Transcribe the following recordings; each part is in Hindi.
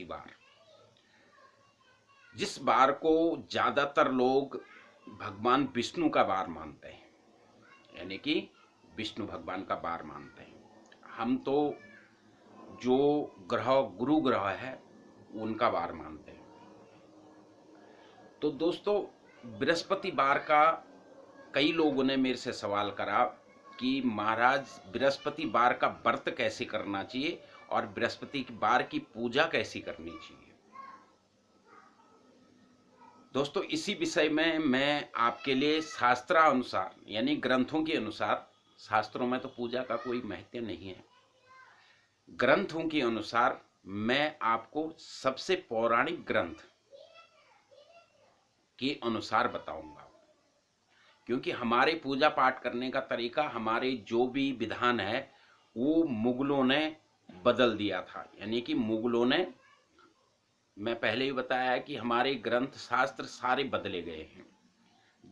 बार, जिस बार को ज्यादातर लोग भगवान विष्णु का बार मानते हैं, यानी कि विष्णु भगवान का बार मानते हैं। हम तो जो ग्रह गुरु ग्रह है उनका बार मानते हैं। तो दोस्तों, बृहस्पतिवार का कई लोगों ने मेरे से सवाल करा कि महाराज बृहस्पतिवार का व्रत कैसे करना चाहिए और बृहस्पतिवार की पूजा कैसी करनी चाहिए। दोस्तों, इसी विषय में मैं आपके लिए शास्त्रानुसार यानी ग्रंथों के अनुसार, शास्त्रों में तो पूजा का कोई महत्व नहीं है, ग्रंथों के अनुसार मैं आपको सबसे पौराणिक ग्रंथ के अनुसार बताऊंगा। क्योंकि हमारे पूजा पाठ करने का तरीका, हमारे जो भी विधान है वो मुगलों ने बदल दिया था। यानी कि मुगलों ने, मैं पहले ही बताया है कि हमारे ग्रंथ शास्त्र सारे बदले गए हैं,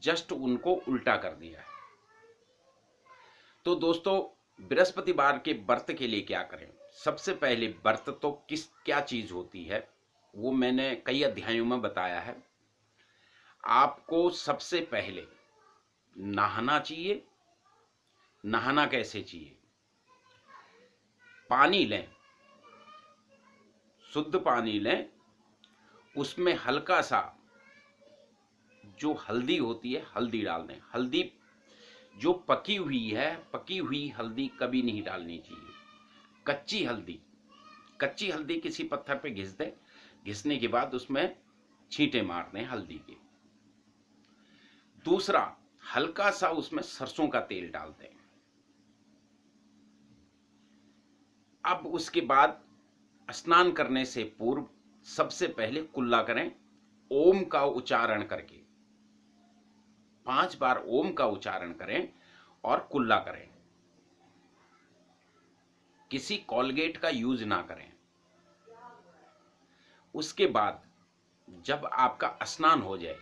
जस्ट उनको उल्टा कर दिया है। तो दोस्तों, बृहस्पतिवार के व्रत के लिए क्या करें। सबसे पहले व्रत तो क्या चीज होती है वो मैंने कई अध्यायों में बताया है। आपको सबसे पहले नहाना चाहिए। नहाना कैसे चाहिए? पानी लें, शुद्ध पानी लें, उसमें हल्का सा जो हल्दी होती है हल्दी डाल दें। हल्दी जो पकी हुई है, पकी हुई हल्दी कभी नहीं डालनी चाहिए। कच्ची हल्दी किसी पत्थर पे घिस दें। घिसने के बाद उसमें छींटे मार दें हल्दी के। दूसरा, हल्का सा उसमें सरसों का तेल डाल दें। अब उसके बाद स्नान करने से पूर्व सबसे पहले कुल्ला करें, ओम का उच्चारण करके 5 बार ओम का उच्चारण करें और कुल्ला करें। किसी कॉलगेट का यूज ना करें। उसके बाद जब आपका स्नान हो जाए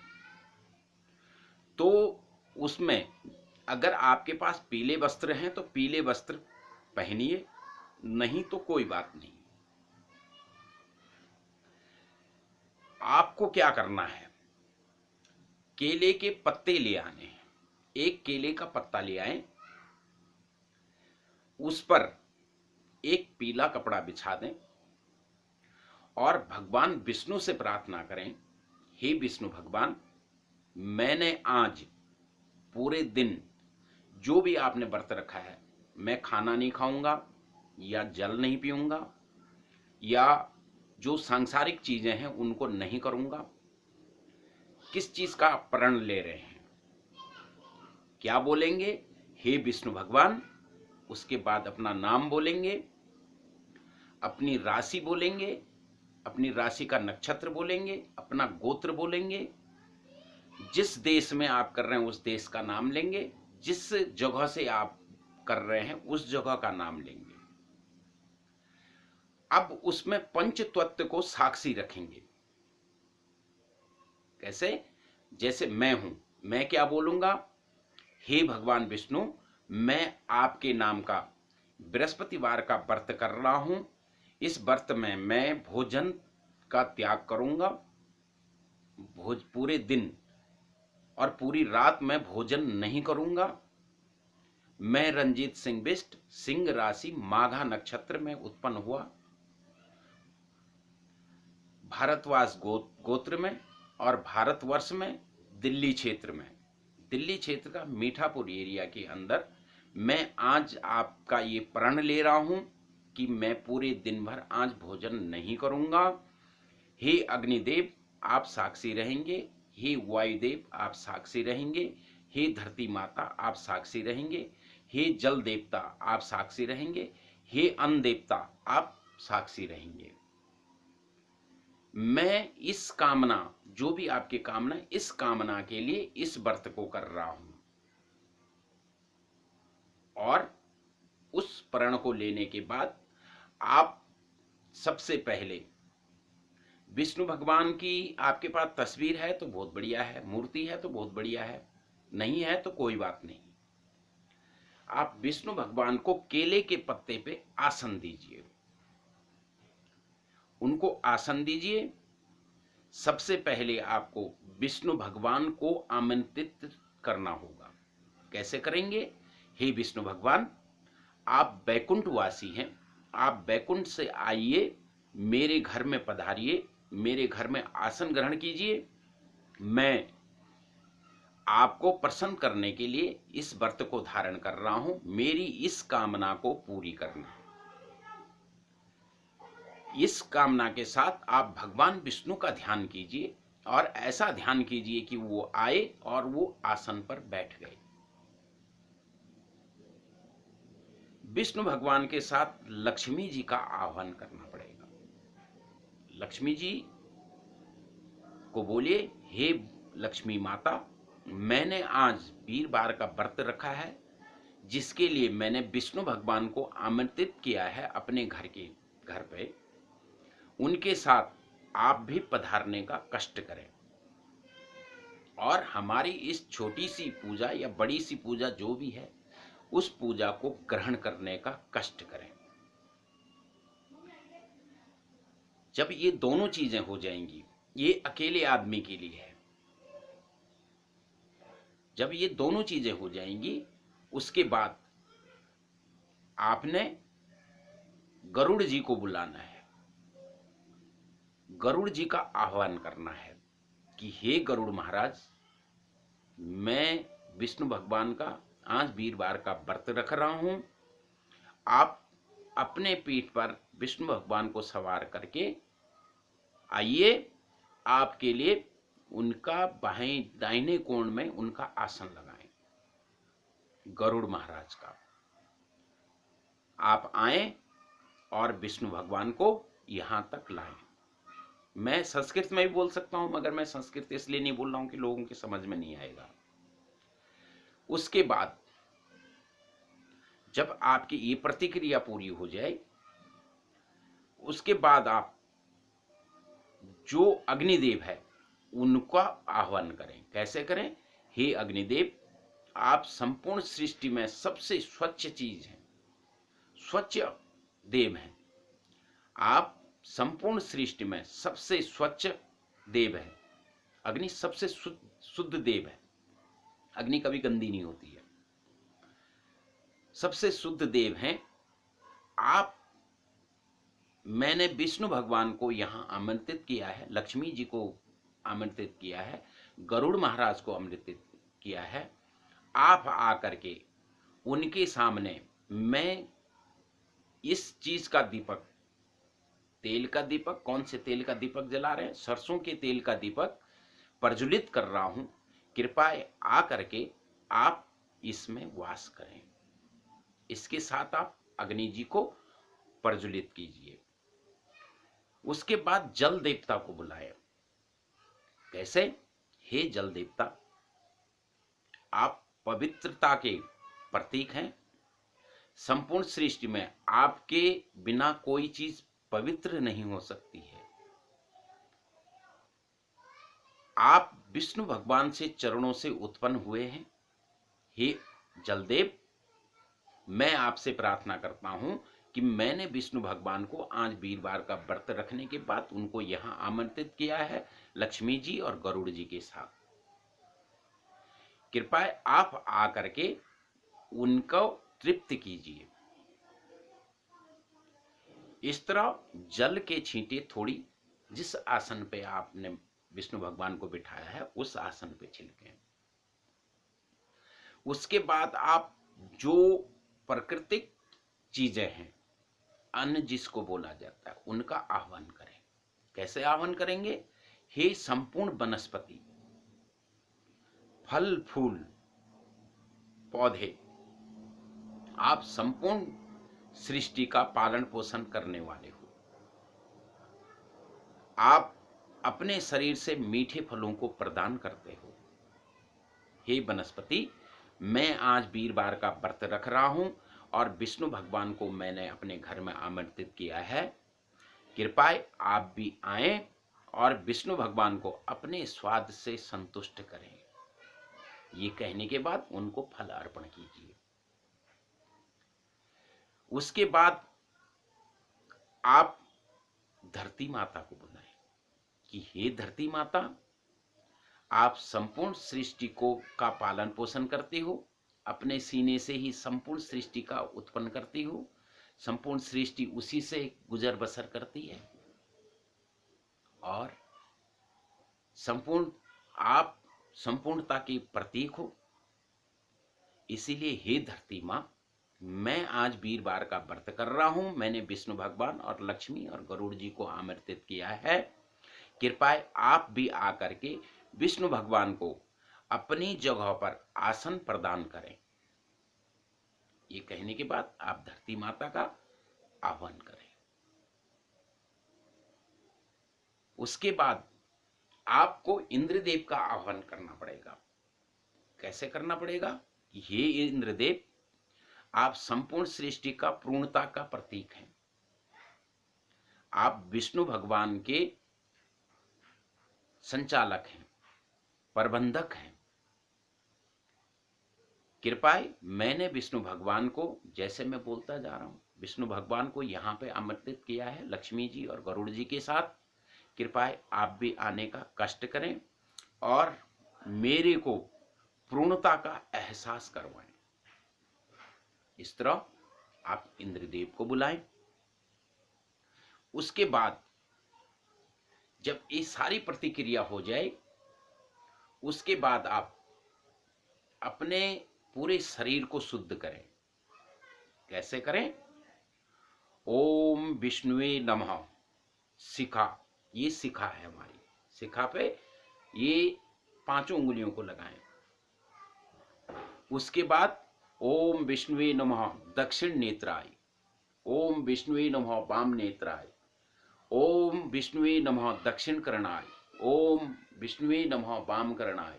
तो उसमें अगर आपके पास पीले वस्त्र हैं तो पीले वस्त्र पहनिए, नहीं तो कोई बात नहीं। आपको क्या करना है, केले के पत्ते ले आने हैं। एक केले का पत्ता ले आए, उस पर एक पीला कपड़ा बिछा दें और भगवान विष्णु से प्रार्थना करें, हे विष्णु भगवान, मैंने आज पूरे दिन जो भी आपने व्रत रखा है, मैं खाना नहीं खाऊंगा या जल नहीं पीऊंगा या जो सांसारिक चीजें हैं उनको नहीं करूंगा। किस चीज का प्रण ले रहे हैं, क्या बोलेंगे? हे विष्णु भगवान। उसके बाद अपना नाम बोलेंगे, अपनी राशि बोलेंगे, अपनी राशि का नक्षत्र बोलेंगे, अपना गोत्र बोलेंगे, जिस देश में आप कर रहे हैं उस देश का नाम लेंगे, जिस जगह से आप कर रहे हैं उस जगह का नाम लेंगे। अब उसमें पंच तत्व को साक्षी रखेंगे। कैसे? जैसे मैं हूं, मैं क्या बोलूंगा? हे भगवान विष्णु, मैं आपके नाम का बृहस्पतिवार का व्रत कर रहा हूं। इस व्रत में मैं भोजन का त्याग करूंगा। पूरे दिन और पूरी रात मैं भोजन नहीं करूंगा। मैं रंजीत सिंह बिष्ट, सिंह राशि, माघा नक्षत्र में उत्पन्न हुआ, भारतवास गोत्र में और भारतवर्ष में दिल्ली क्षेत्र में, दिल्ली क्षेत्र का मीठापुर एरिया के अंदर मैं आज आपका ये प्रण ले रहा हूं कि मैं पूरे दिन भर आज भोजन नहीं करूंगा। हे अग्निदेव, आप साक्षी रहेंगे। हे वायुदेव, आप साक्षी रहेंगे। हे धरती माता, आप साक्षी रहेंगे। हे जल देवता, आप साक्षी रहेंगे। हे अन्न देवता, आप साक्षी रहेंगे। मैं इस कामना, जो भी आपकी कामना, इस कामना के लिए इस व्रत को कर रहा हूं। और उस प्रण को लेने के बाद आप सबसे पहले विष्णु भगवान की आपके पास तस्वीर है तो बहुत बढ़िया है, मूर्ति है तो बहुत बढ़िया है, नहीं है तो कोई बात नहीं। आप विष्णु भगवान को केले के पत्ते पे आसन दीजिए उनको आसन दीजिए। सबसे पहले आपको विष्णु भगवान को आमंत्रित करना होगा। कैसे करेंगे? हे विष्णु भगवान, आप बैकुंठवासी हैं, आप बैकुंठ से आइए, मेरे घर में पधारिए, मेरे घर में आसन ग्रहण कीजिए। मैं आपको प्रसन्न करने के लिए इस व्रत को धारण कर रहा हूं, मेरी इस कामना को पूरी करना। इस कामना के साथ आप भगवान विष्णु का ध्यान कीजिए और ऐसा ध्यान कीजिए कि वो आए और वो आसन पर बैठ गए। विष्णु भगवान के साथ लक्ष्मी जी का आह्वान करना पड़ेगा। लक्ष्मी जी को बोलिए, हे लक्ष्मी माता, मैंने आज वीरवार का व्रत रखा है, जिसके लिए मैंने विष्णु भगवान को आमंत्रित किया है अपने घर पे। उनके साथ आप भी पधारने का कष्ट करें और हमारी इस छोटी सी पूजा या बड़ी सी पूजा जो भी है, उस पूजा को ग्रहण करने का कष्ट करें। जब ये दोनों चीजें हो जाएंगी, ये अकेले आदमी के लिए है, जब ये दोनों चीजें हो जाएंगी, उसके बाद आपने गरुड़ जी को बुलाना है। गरुड़ जी का आह्वान करना है कि हे गरुड़ महाराज, मैं विष्णु भगवान का आज वीरवार का व्रत रख रहा हूं। आप अपने पीठ पर विष्णु भगवान को सवार करके आइए, आपके लिए उनका बाएं दाहिने कोण में उनका आसन लगाएं, गरुड़ महाराज का। आप आए और विष्णु भगवान को यहां तक लाएं। मैं संस्कृत में भी बोल सकता हूं, मगर मैं संस्कृत इसलिए नहीं बोल रहा हूं कि लोगों की समझ में नहीं आएगा। उसके बाद जब आपकी ये प्रतिक्रिया पूरी हो जाए, उसके बाद आप जो अग्निदेव है उनका आह्वान करें। कैसे करें? हे अग्निदेव, आप संपूर्ण सृष्टि में सबसे स्वच्छ चीज हैं, स्वच्छ देव हैं। आप संपूर्ण सृष्टि में सबसे स्वच्छ देव है। अग्नि सबसे शुद्ध देव है। अग्नि कभी गंदी नहीं होती है, सबसे शुद्ध देव हैं आप। मैंने विष्णु भगवान को यहां आमंत्रित किया है, लक्ष्मी जी को आमंत्रित किया है, गरुड़ महाराज को आमंत्रित किया है। आप आकर के उनके सामने मैं इस चीज का दीपक, तेल का दीपक, कौन से तेल का दीपक जला रहे हैं? सरसों के तेल का दीपक प्रज्वलित कर रहा हूं। कृपया आकर के आप इसमें वास करें। इसके साथ आप अग्नि जी को प्रज्वलित कीजिए। उसके बाद जल देवता को बुलाएं। कैसे? हे जल देवता, आप पवित्रता के प्रतीक हैं। संपूर्ण सृष्टि में आपके बिना कोई चीज पवित्र नहीं हो सकती है। आप विष्णु भगवान से चरणों से उत्पन्न हुए हैं। हे जलदेव, मैं आपसे प्रार्थना करता हूं कि मैंने विष्णु भगवान को आज वीरवार का व्रत रखने के बाद उनको यहां आमंत्रित किया है, लक्ष्मी जी और गरुड़ जी के साथ। कृपया आप आकर के उनको तृप्त कीजिए। इस तरह जल के छींटे थोड़ी जिस आसन पे आपने विष्णु भगवान को बिठाया है उस आसन पे छिड़कें। उसके बाद आप जो प्राकृतिक चीजें हैं, अन्न जिसको बोला जाता है, उनका आह्वान करें। कैसे आह्वान करेंगे? हे संपूर्ण वनस्पति, फल फूल पौधे, आप संपूर्ण सृष्टि का पालन पोषण करने वाले हो। आप अपने शरीर से मीठे फलों को प्रदान करते हो। हे वनस्पति, मैं आज वीरवार का व्रत रख रहा हूं और विष्णु भगवान को मैंने अपने घर में आमंत्रित किया है। कृपया आप भी आएं और विष्णु भगवान को अपने स्वाद से संतुष्ट करें। ये कहने के बाद उनको फल अर्पण कीजिए। उसके बाद आप धरती माता को बुलाएं कि हे धरती माता, आप संपूर्ण सृष्टि को का पालन पोषण करते हो, अपने सीने से ही संपूर्ण सृष्टि का उत्पन्न करती हो, संपूर्ण सृष्टि उसी से गुजर बसर करती है, और संपूर्ण आप संपूर्णता की प्रतीक हो। इसीलिए हे धरती माँ, मैं आज वीरवार का व्रत कर रहा हूं। मैंने विष्णु भगवान और लक्ष्मी और गरुड़ जी को आमंत्रित किया है। कृपया आप भी आकर के विष्णु भगवान को अपनी जगह पर आसन प्रदान करें। ये कहने के बाद आप धरती माता का आह्वान करें। उसके बाद आपको इंद्रदेव का आह्वान करना पड़ेगा। कैसे करना पड़ेगा? हे इंद्रदेव, आप संपूर्ण सृष्टि का पूर्णता का प्रतीक हैं। आप विष्णु भगवान के संचालक हैं, प्रबंधक हैं। कृपया मैंने विष्णु भगवान को, जैसे मैं बोलता जा रहा हूं, विष्णु भगवान को यहाँ पे आमंत्रित किया है लक्ष्मी जी और गरुड़ जी के साथ। कृपया आप भी आने का कष्ट करें और मेरे को पूर्णता का एहसास करवाएं। इस तरह आप इंद्रदेव को बुलाएं। उसके बाद जब ये सारी प्रतिक्रिया हो जाए, उसके बाद आप अपने पूरे शरीर को शुद्ध करें। कैसे करें? ओम विष्णुवे नमः। शिखा, ये शिखा है हमारी, शिखा पे ये 5 उंगलियों को लगाएं। उसके बाद ओम विष्णुवे नमः दक्षिण नेत्राय, ओम विष्णुवे नमः वाम नेत्राय, ओम विष्णुवे नमः दक्षिण करणाय, ओम विष्णुवे नमः वाम करणाय,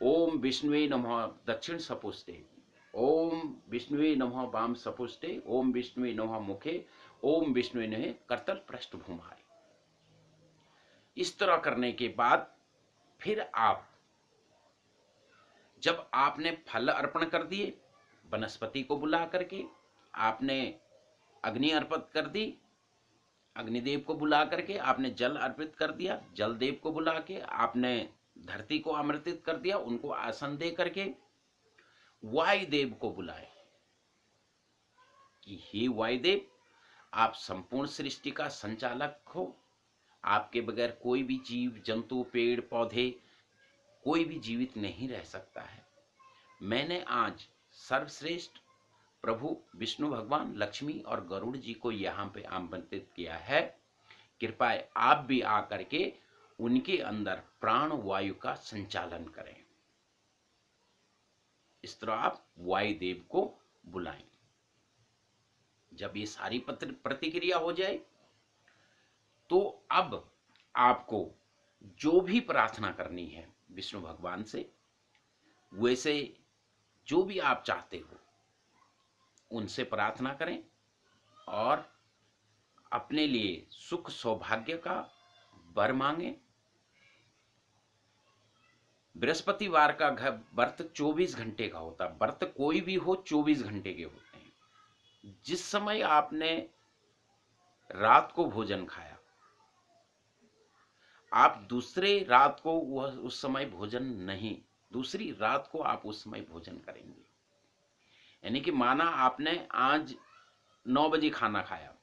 ओम विष्णुवे नमः दक्षिण सपुष्टे, ओम विष्णुवे नमः वाम सपुष्टे, ओम विष्णुवे नमः मुखे, ओम विष्णुवे नमः करतल पृष्ठभूमाय। इस तरह करने के बाद फिर आप, जब आपने फल अर्पण कर दिए, वनस्पति को बुला करके आपने अग्नि अर्पित कर दी, अग्निदेव को बुला करके आपने जल अर्पित कर दिया, जल देव को बुला के आपने धरती को आमंत्रित कर दिया, उनको आसन दे करके वायुदेव को बुलाए कि हे वायुदेव, आप संपूर्ण सृष्टि का संचालक हो। आपके बगैर कोई भी जीव जंतु पेड़ पौधे कोई भी जीवित नहीं रह सकता है। मैंने आज सर्वश्रेष्ठ प्रभु विष्णु भगवान, लक्ष्मी और गरुड़ जी को यहाँ पे आमंत्रित किया है। कृपया आप भी आकर के उनके अंदर प्राण वायु का संचालन करें। इस तरह आप वायुदेव को बुलाएं। जब ये सारी प्रतिक्रिया हो जाए, तो अब आपको जो भी प्रार्थना करनी है विष्णु भगवान से, वैसे जो भी आप चाहते हो उनसे प्रार्थना करें और अपने लिए सुख सौभाग्य का वर मांगे। बृहस्पतिवार का व्रत 24 घंटे का होता है। व्रत कोई भी हो 24 घंटे के होते हैं। जिस समय आपने रात को भोजन खाया, आप दूसरे रात को वह उस समय भोजन नहीं, दूसरी रात को आप उस समय भोजन करेंगे। यानी कि माना आपने आज 9 बजे खाना खाया,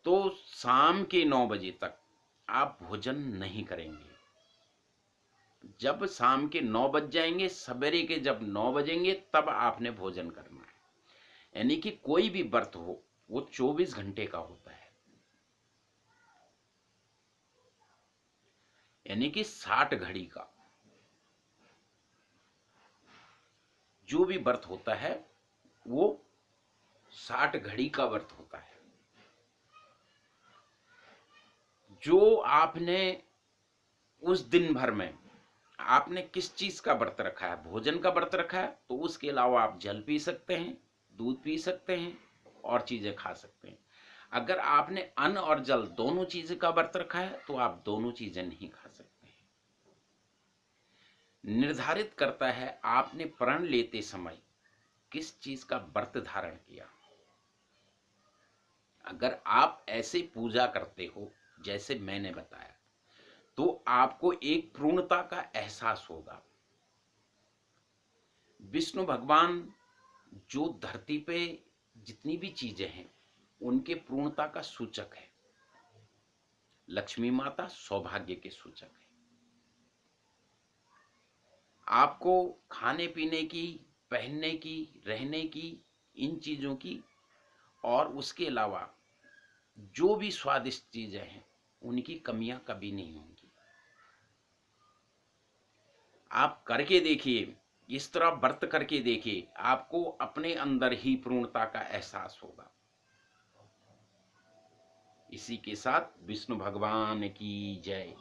तो शाम के 9 बजे तक आप भोजन नहीं करेंगे। जब शाम के 9 बज जाएंगे, सवेरे के जब 9 बजेंगे, तब आपने भोजन करना है। यानी कि कोई भी व्रत हो वो 24 घंटे का होता है। यानी कि 60 घड़ी का जो भी व्रत होता है वो 60 घड़ी का व्रत होता है। जो आपने उस दिन भर में आपने किस चीज का व्रत रखा है, भोजन का व्रत रखा है, तो उसके अलावा आप जल पी सकते हैं, दूध पी सकते हैं और चीजें खा सकते हैं। अगर आपने अन्न और जल दोनों चीजें का व्रत रखा है, तो आप दोनों चीजें नहीं खा सकते हैं। निर्धारित करता है आपने प्रण लेते समय किस चीज का व्रत धारण किया। अगर आप ऐसे पूजा करते हो जैसे मैंने बताया, तो आपको एक पूर्णता का एहसास होगा। विष्णु भगवान जो धरती पे जितनी भी चीजें हैं उनके पूर्णता का सूचक है। लक्ष्मी माता सौभाग्य के सूचक है। आपको खाने पीने की, पहनने की, रहने की, इन चीजों की और उसके अलावा जो भी स्वादिष्ट चीजें हैं उनकी कमियां कभी नहीं होंगी। आप करके देखिए, इस तरह व्रत करके देखिए, आपको अपने अंदर ही पूर्णता का एहसास होगा। इसी के साथ विष्णु भगवान की जय।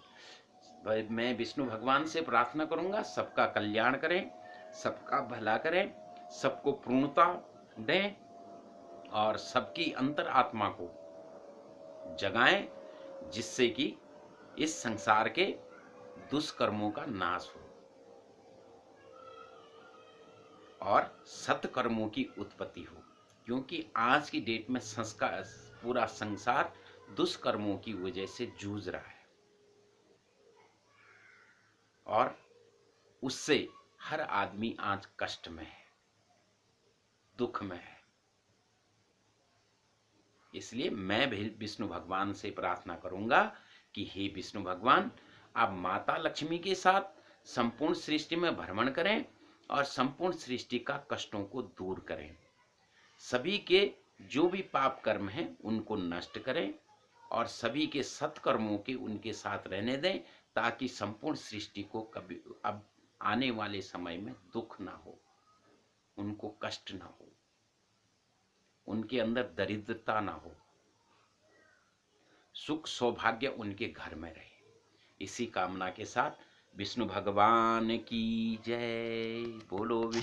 मैं विष्णु भगवान से प्रार्थना करूंगा सबका कल्याण करें, सबका भला करें, सबको पूर्णता दें और सबकी अंतर आत्मा को जगाएं, जिससे कि इस संसार के दुष्कर्मों का नाश हो और सत्कर्मों की उत्पत्ति हो। क्योंकि आज की डेट में संस्कार, पूरा संसार दुष्कर्मों की वजह से जूझ रहा है और उससे हर आदमी आज कष्ट में है, दुख में है। इसलिए मैं भी विष्णु भगवान से प्रार्थना करूंगा कि हे विष्णु भगवान, आप माता लक्ष्मी के साथ संपूर्ण सृष्टि में भ्रमण करें और संपूर्ण सृष्टि का कष्टों को दूर करें। सभी के जो भी पाप कर्म हैं उनको नष्ट करें और सभी के सत्कर्मों के उनके साथ रहने दें, ताकि संपूर्ण सृष्टि को कभी अब आने वाले समय में दुख ना हो, उनको कष्ट ना हो, उनके अंदर दरिद्रता ना हो, सुख सौभाग्य उनके घर में रहे। इसी कामना के साथ विष्णु भगवान की जय। बोलो विष्णु